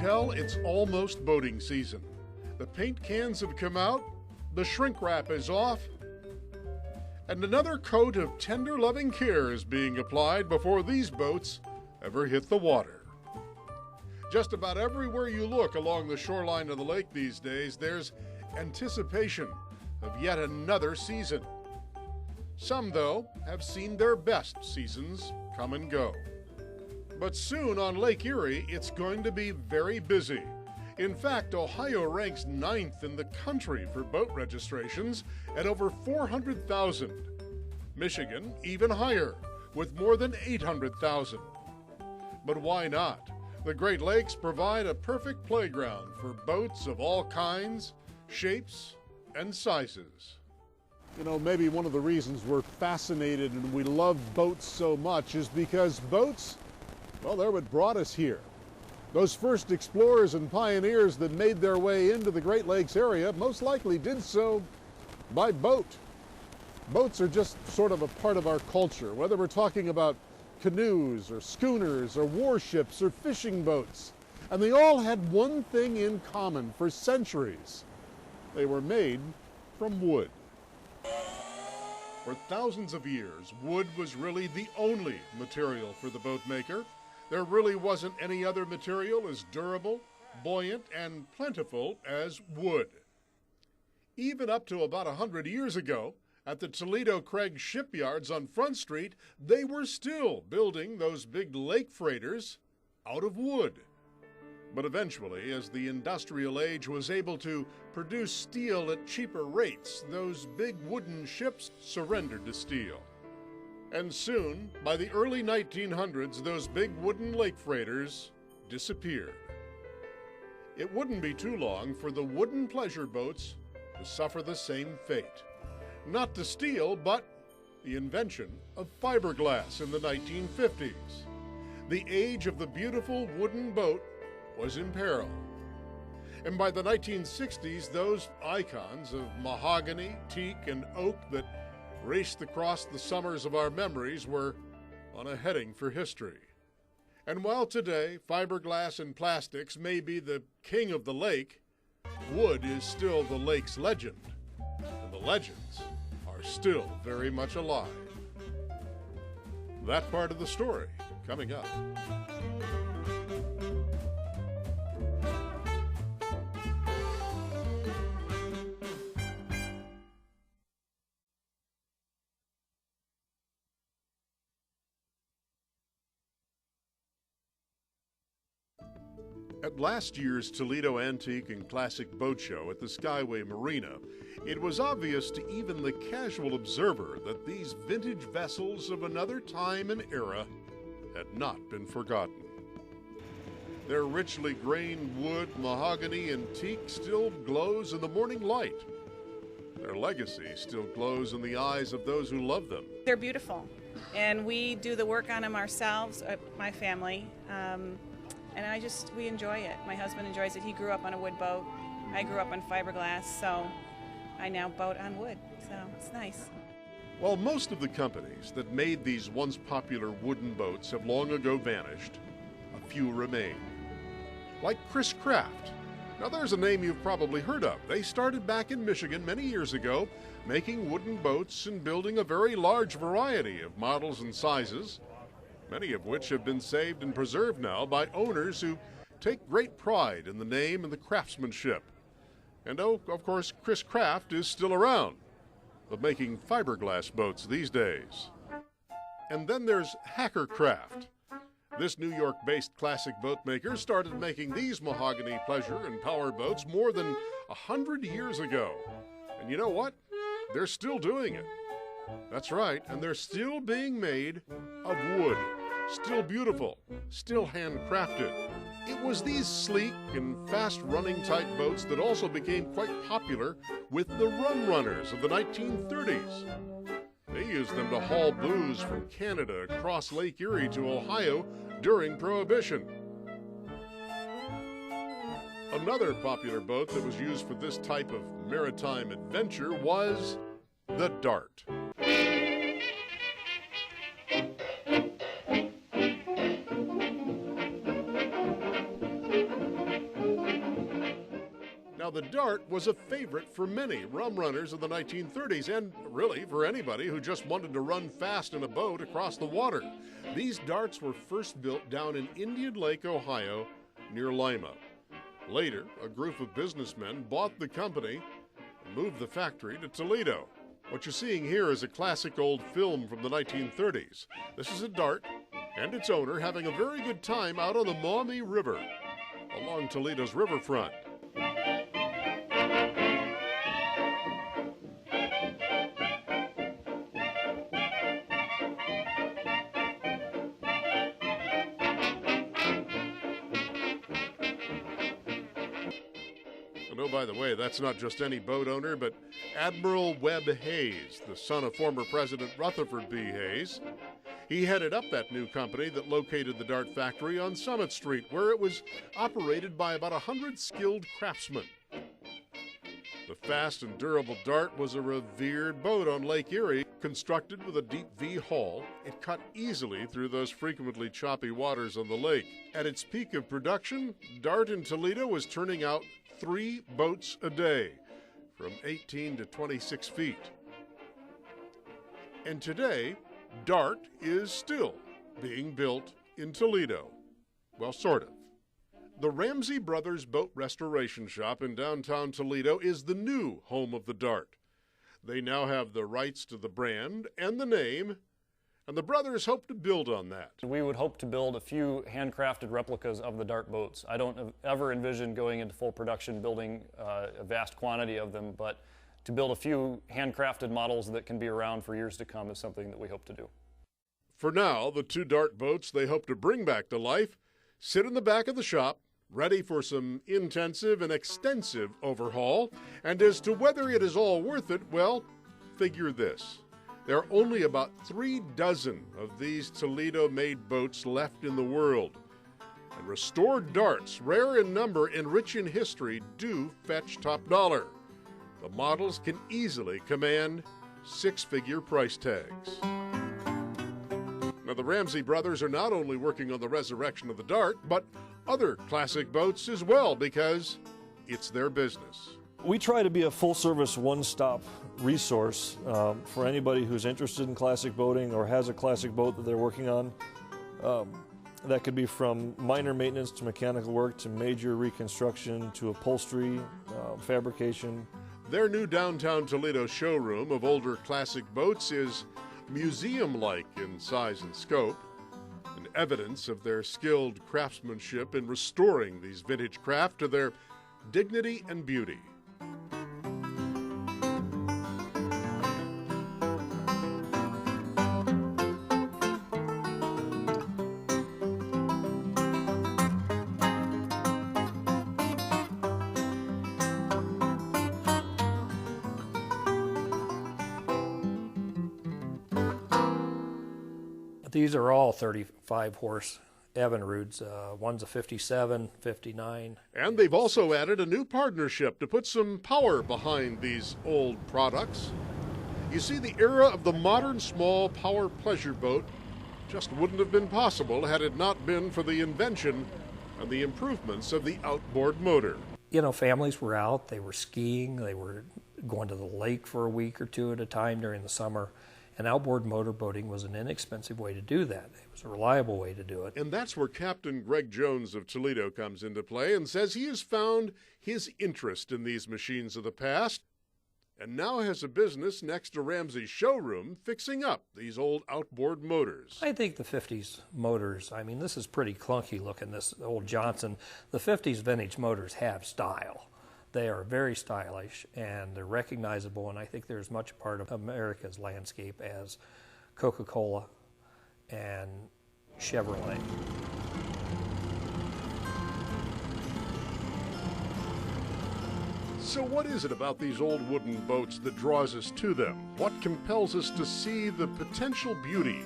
tell it's almost boating season. The paint cans have come out, the shrink wrap is off, and another coat of tender loving care is being applied before these boats ever hit the water. Just about everywhere you look along the shoreline of the lake these days, there's anticipation of yet another season. Some, though, have seen their best seasons come and go. But soon on Lake Erie, it's going to be very busy. In fact, Ohio ranks 9th in the country for boat registrations at over 400,000. Michigan even higher, with more than 800,000. But why not? The Great Lakes provide a perfect playground for boats of all kinds, shapes, and sizes. You know, maybe one of the reasons we're fascinated and we love boats so much is because boats, well, they're what brought us here. Those first explorers and pioneers that made their way into the Great Lakes area most likely did so by boat. Boats are just sort of a part of our culture, whether we're talking about canoes or schooners or warships or fishing boats. And they all had one thing in common for centuries. They were made from wood. For thousands of years, wood was really the only material for the boat maker. There really wasn't any other material as durable, buoyant, and plentiful as wood. Even up to about 100 years ago, at the Toledo Craig shipyards on Front Street, they were still building those big lake freighters out of wood. But eventually, as the industrial age was able to produce steel at cheaper rates, those big wooden ships surrendered to steel. And soon, by the early 1900s, those big wooden lake freighters disappeared. It wouldn't be too long for the wooden pleasure boats to suffer the same fate. Not to steel, but the invention of fiberglass in the 1950s. The age of the beautiful wooden boat was in peril. And by the 1960s, those icons of mahogany, teak, and oak that raced across the summers of our memories were on a heading for history. And while today fiberglass and plastics may be the king of the lake, wood is still the lake's legend, and the legends are still very much alive. That part of the story coming up. At last year's Toledo Antique and Classic Boat Show at the Skyway Marina, it was obvious to even the casual observer that these vintage vessels of another time and era had not been forgotten. Their richly grained wood, mahogany, and teak still glows in the morning light. Their legacy still glows in the eyes of those who love them. They're beautiful, and we do the work on them ourselves, my family. And we enjoy it. My husband enjoys it. He grew up on a wood boat. I grew up on fiberglass, so I now boat on wood, so it's nice. While most of the companies that made these once popular wooden boats have long ago vanished, a few remain. Like Chris Craft. Now there's a name you've probably heard of. They started back in Michigan many years ago, making wooden boats and building a very large variety of models and sizes, many of which have been saved and preserved now by owners who take great pride in the name and the craftsmanship. And oh, of course, Chris Craft is still around, but making fiberglass boats these days. And then there's Hackercraft. This New York-based classic boat maker started making these mahogany pleasure and power boats more than 100 years ago. And you know what? They're still doing it. That's right, and they're still being made of wood. Still beautiful, still handcrafted. It was these sleek and fast-running type boats that also became quite popular with the rum runners of the 1930s. They used them to haul booze from Canada across Lake Erie to Ohio during Prohibition. Another popular boat that was used for this type of maritime adventure was the Dart. Now, the Dart was a favorite for many rum runners of the 1930s, and really for anybody who just wanted to run fast in a boat across the water. These darts were first built down in Indian Lake, Ohio, near Lyman. Later, a group of businessmen bought the company and moved the factory to Toledo. What you're seeing here is a classic old film from the 1930s. This is a Dart and its owner having a very good time out on the Maumee River along Toledo's riverfront. And oh, by the way, that's not just any boat owner, but Admiral Webb Hayes, the son of former President Rutherford B. Hayes. He headed up that new company that located the Dart factory on Summit Street, where it was operated by about 100 skilled craftsmen. The fast and durable Dart was a revered boat on Lake Erie. Constructed with a deep V hull, it cut easily through those frequently choppy waters on the lake. At its peak of production, Dart in Toledo was turning out 3 boats a day, from 18 to 26 feet. And today, Dart is still being built in Toledo. Well, sort of. The Ramsey Brothers Boat Restoration Shop in downtown Toledo is the new home of the Dart. They now have the rights to the brand and the name, and the brothers hope to build on that. We would hope to build a few handcrafted replicas of the Dart boats. I don't ever envision going into full production building a vast quantity of them, but to build a few handcrafted models that can be around for years to come is something that we hope to do. For now, the 2 Dart boats they hope to bring back to life sit in the back of the shop, ready for some intensive and extensive overhaul. And as to whether it is all worth it, well, figure this. There are only about 3 dozen of these Toledo-made boats left in the world. And restored Darts, rare in number and rich in history, do fetch top dollar. The models can easily command 6-figure price tags. Now, the Ramsey brothers are not only working on the resurrection of the Dart, but other classic boats as well, because it's their business. We try to be a full-service, one-stop resource for anybody who's interested in classic boating or has a classic boat that they're working on. That could be from minor maintenance to mechanical work to major reconstruction to upholstery, fabrication. Their new downtown Toledo showroom of older classic boats is museum-like in size and scope, and evidence of their skilled craftsmanship in restoring these vintage craft to their dignity and beauty. These are all 35 horse Evinrudes. One's a 57, 59. And they've also added a new partnership to put some power behind these old products. You see, the era of the modern small power pleasure boat just wouldn't have been possible had it not been for the invention and the improvements of the outboard motor. You know, families were out, they were skiing, they were going to the lake for a week or 2 at a time during the summer. And outboard motorboating was an inexpensive way to do that. It was a reliable way to do it. And that's where Captain Greg Jones of Toledo comes into play and says he has found his interest in these machines of the past and now has a business next to Ramsey's showroom fixing up these old outboard motors. I think the 50s motors, I mean, this is pretty clunky looking, this old Johnson. The 50s vintage motors have style. They are very stylish and they're recognizable, and I think they're as much a part of America's landscape as Coca-Cola and Chevrolet. So what is it about these old wooden boats that draws us to them? What compels us to see the potential beauty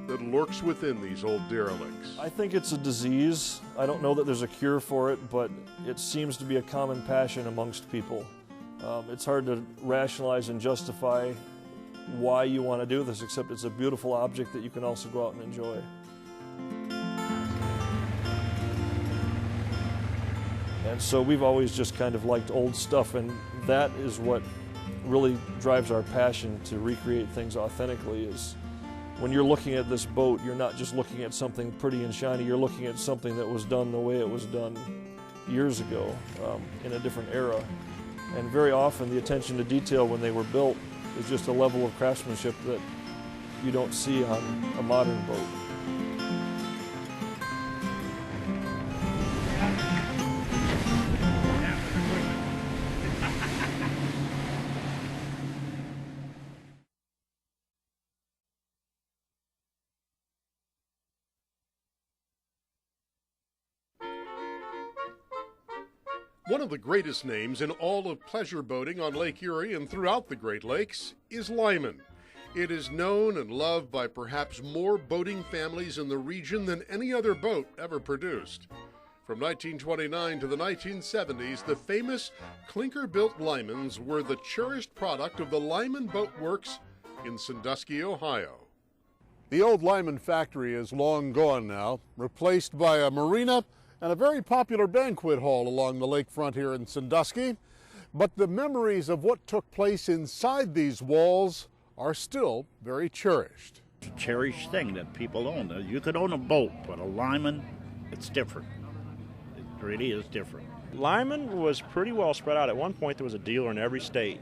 that lurks within these old derelicts? I think it's a disease. I don't know that there's a cure for it, but it seems to be a common passion amongst people. It's hard to rationalize and justify why you want to do this, except it's a beautiful object that you can also go out and enjoy. And so we've always just kind of liked old stuff, and that is what really drives our passion to recreate things authentically. Is when you're looking at this boat, you're not just looking at something pretty and shiny, you're looking at something that was done the way it was done years ago, in a different era. And very often the attention to detail when they were built is just a level of craftsmanship that you don't see on a modern boat. One of the greatest names in all of pleasure boating on Lake Erie and throughout the Great Lakes is Lyman. It is known and loved by perhaps more boating families in the region than any other boat ever produced. From 1929 to the 1970s, the famous clinker-built Lymans were the cherished product of the Lyman Boat Works in Sandusky, Ohio. The old Lyman factory is long gone now, replaced by a marina and a very popular banquet hall along the lakefront here in Sandusky. But the memories of what took place inside these walls are still very cherished. It's a cherished thing that people own. You could own a boat, but a Lyman, it's different. It really is different. Lyman was pretty well spread out. At one point there was a dealer in every state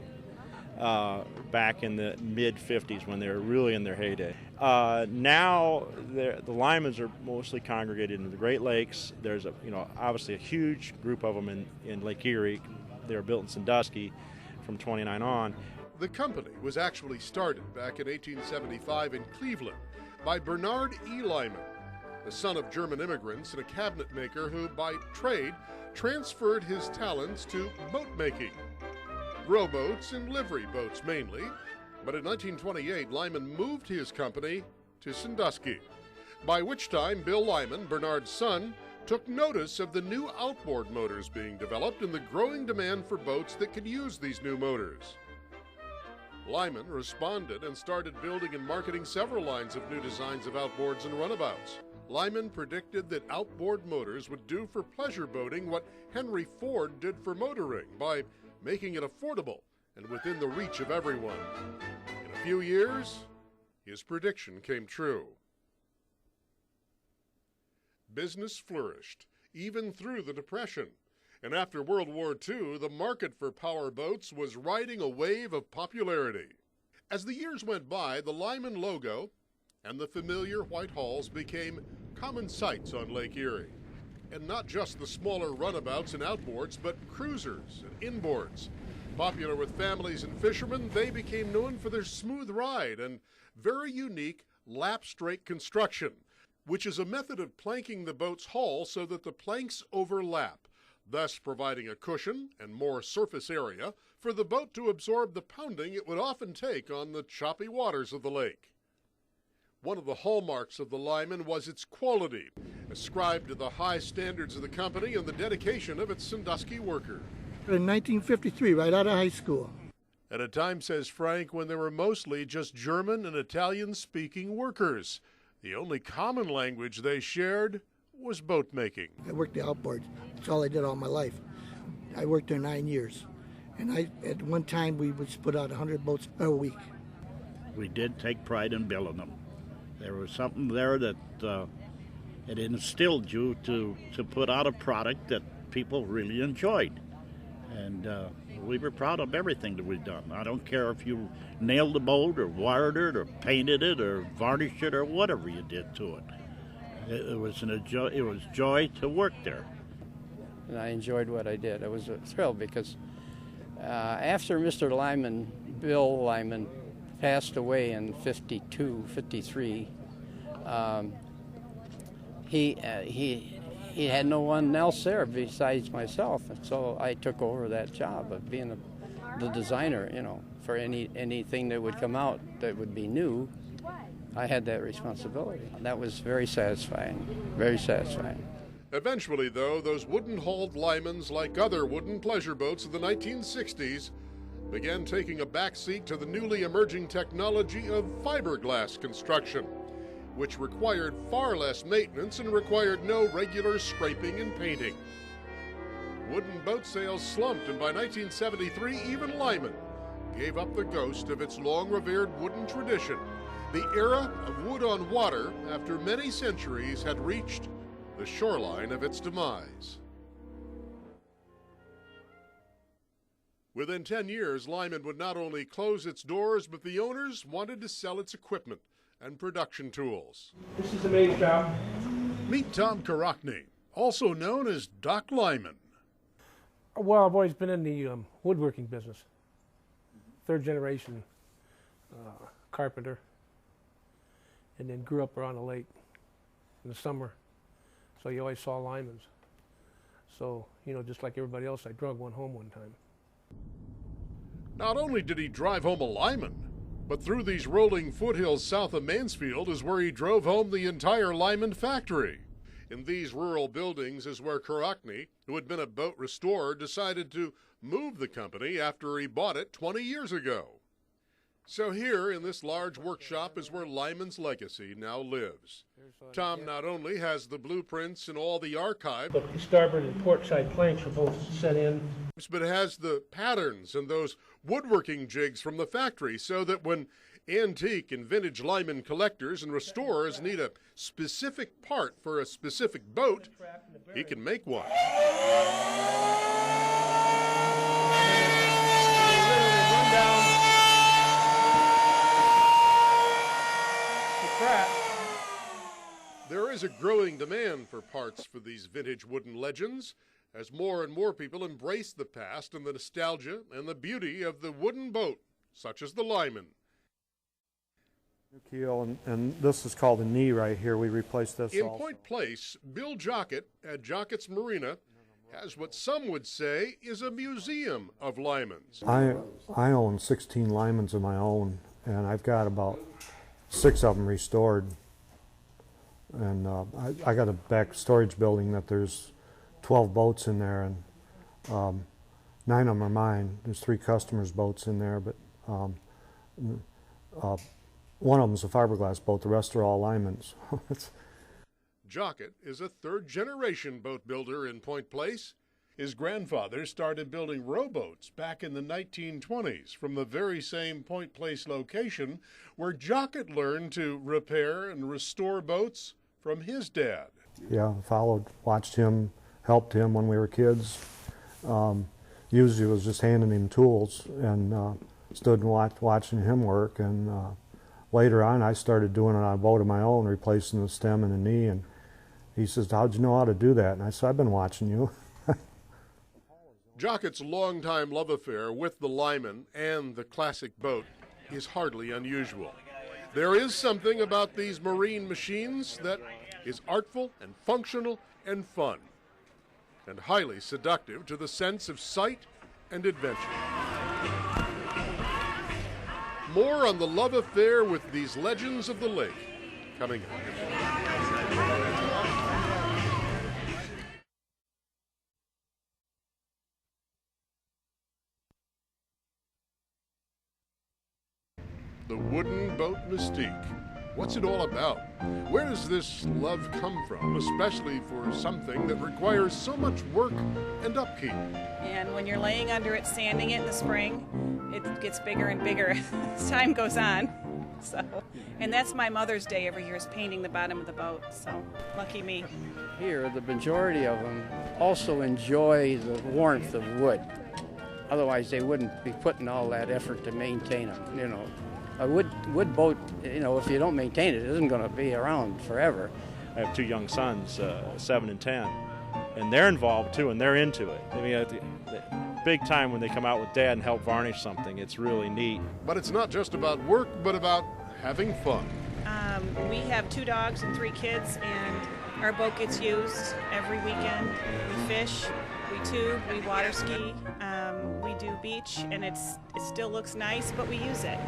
back in the mid-50s when they were really in their heyday. Now the Lymans are mostly congregated in the Great Lakes. There's obviously a huge group of them in Lake Erie. They were built in Sandusky from 29 on. The company was actually started back in 1875 in Cleveland by Bernard E. Lyman, the son of German immigrants and a cabinet maker who, by trade, transferred his talents to boat making. Rowboats and livery boats mainly, but in 1928 Lyman moved his company to Sandusky, by which time Bill Lyman, Bernard's son, took notice of the new outboard motors being developed and the growing demand for boats that could use these new motors. Lyman responded and started building and marketing several lines of new designs of outboards and runabouts. Lyman predicted that outboard motors would do for pleasure boating what Henry Ford did for motoring by making it affordable and within the reach of everyone. In a few years, his prediction came true. Business flourished, even through the Depression. And after World War II, the market for power boats was riding a wave of popularity. As the years went by, the Lyman logo and the familiar white hulls became common sights on Lake Erie. And not just the smaller runabouts and outboards, but cruisers and inboards. Popular with families and fishermen, they became known for their smooth ride and very unique lap-straight construction, which is a method of planking the boat's hull so that the planks overlap, thus providing a cushion and more surface area for the boat to absorb the pounding it would often take on the choppy waters of the lake. One of the hallmarks of the Lyman was its quality, ascribed to the high standards of the company and the dedication of its Sandusky workers. In 1953, right out of high school. At a time, says Frank, when there were mostly just German and Italian-speaking workers. The only common language they shared was boat making. I worked the outboards. That's all I did all my life. I worked there 9 years. And at one time, we would put out 100 boats a week. We did take pride in building them. There was something there that it instilled you to put out a product that people really enjoyed. And we were proud of everything that we've done. I don't care if you nailed the boat or wired it or painted it or varnished it or whatever you did to it. It was joy to work there. And I enjoyed what I did. I was thrilled because after Mr. Lyman, Bill Lyman, passed away in 52, 53, he had no one else there besides myself, and so I took over that job of being the designer, for anything that would come out that would be new. I had that responsibility. That was very satisfying, very satisfying. Eventually, though, those wooden-hulled Lymans, like other wooden pleasure boats of the 1960s, began taking a backseat to the newly emerging technology of fiberglass construction, which required far less maintenance and required no regular scraping and painting. wooden boat sales slumped, and by 1973, even Lyman gave up the ghost of its long-revered wooden tradition. The era of wood on water, after many centuries, had reached the shoreline of its demise. Within 10 years, Lyman would not only close its doors, but the owners wanted to sell its equipment and production tools. This is the main shop. Meet Tom Karachny, also known as Doc Lyman. Well, I've always been in the woodworking business. Third generation carpenter. And then grew up around the lake in the summer. So you always saw Lymans. So, you know, just like everybody else, I drug one home one time. Not only did he drive home a Lyman, but through these rolling foothills south of Mansfield is where he drove home the entire Lyman factory. In these rural buildings is where Karachny, who had been a boat restorer, decided to move the company after he bought it 20 years ago. So here in this large workshop is where Lyman's legacy now lives. Tom not only has the blueprints and all the archive, But the starboard and port side planks were both set in. but has the patterns and those woodworking jigs from the factory, so that when antique and vintage Lyman collectors and restorers need a specific part for a specific boat, he can make one. There is a growing demand for parts for these vintage wooden legends, as more and more people embrace the past and the nostalgia and the beauty of the wooden boat, such as the Lyman. Keel, and this is called a knee right here. We replaced this In also. Point Place, Bill Jockett at Jockett's Marina has what some would say is a museum of Lymans. I own 16 Lymans of my own, and I've got about 6 of them restored. And I got a back storage building that there's 12 boats in there, and 9 of them are mine. There's 3 customers' boats in there, but one of them's a fiberglass boat. The rest are all Lymans. Jockett is a third-generation boat builder in Point Place. His grandfather started building rowboats back in the 1920s from the very same Point Place location where Jockett learned to repair and restore boats from his dad. Yeah, watched him, helped him when we were kids. Usually was just handing him tools and stood and watching him work. And later on, I started doing it on a boat of my own, replacing the stem and the knee. And he says, "How'd you know how to do that?" And I said, "I've been watching you." Jockett's longtime love affair with the Lyman and the classic boat is hardly unusual. There is something about these marine machines that is artful and functional and fun, and highly seductive to the sense of sight and adventure. More on the love affair with these legends of the lake coming up. The wooden boat mystique. What's it all about? Where does this love come from, especially for something that requires so much work and upkeep? And when you're laying under it, sanding it in the spring, it gets bigger and bigger as time goes on. So, and that's my Mother's Day every year, is painting the bottom of the boat. So, lucky me. Here, the majority of them also enjoy the warmth of wood. Otherwise, they wouldn't be putting all that effort to maintain them, you know. A wood boat, you know, if you don't maintain it, it isn't going to be around forever. I have 2 young sons, 7 and 10, and they're involved too, and they're into it. I mean, the big time when they come out with Dad and help varnish something. It's really neat. But it's not just about work, but about having fun. We have 2 dogs and 3 kids, and our boat gets used every weekend. We fish, we tube, we water ski, we do beach, and it still looks nice, but we use it.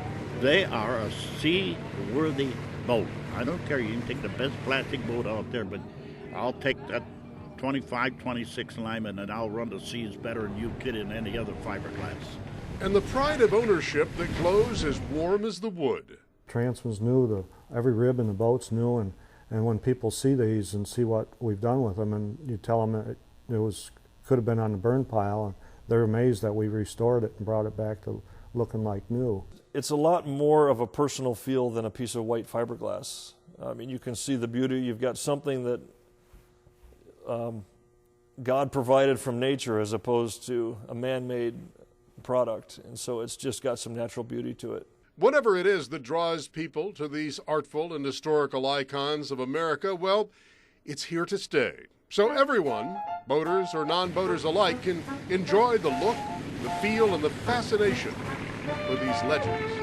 They are a sea-worthy boat. I don't care. You can take the best plastic boat out there, but I'll take that 25, 26 Lyman, and I'll run the seas better than you could in any other fiberglass. And the pride of ownership that glows as warm as the wood. Transman's new, every rib in the boat's new, and when people see these and see what we've done with them, and you tell them it was could have been on the burn pile, and they're amazed that we restored it and brought it back to looking like new. It's a lot more of a personal feel than a piece of white fiberglass. I mean, you can see the beauty. You've got something that God provided from nature as opposed to a man-made product, and so it's just got some natural beauty to it. Whatever it is that draws people to these artful and historical icons of America, well, it's here to stay. So everyone, boaters or non-boaters alike, can enjoy the look, the feel, and the fascination for these legends.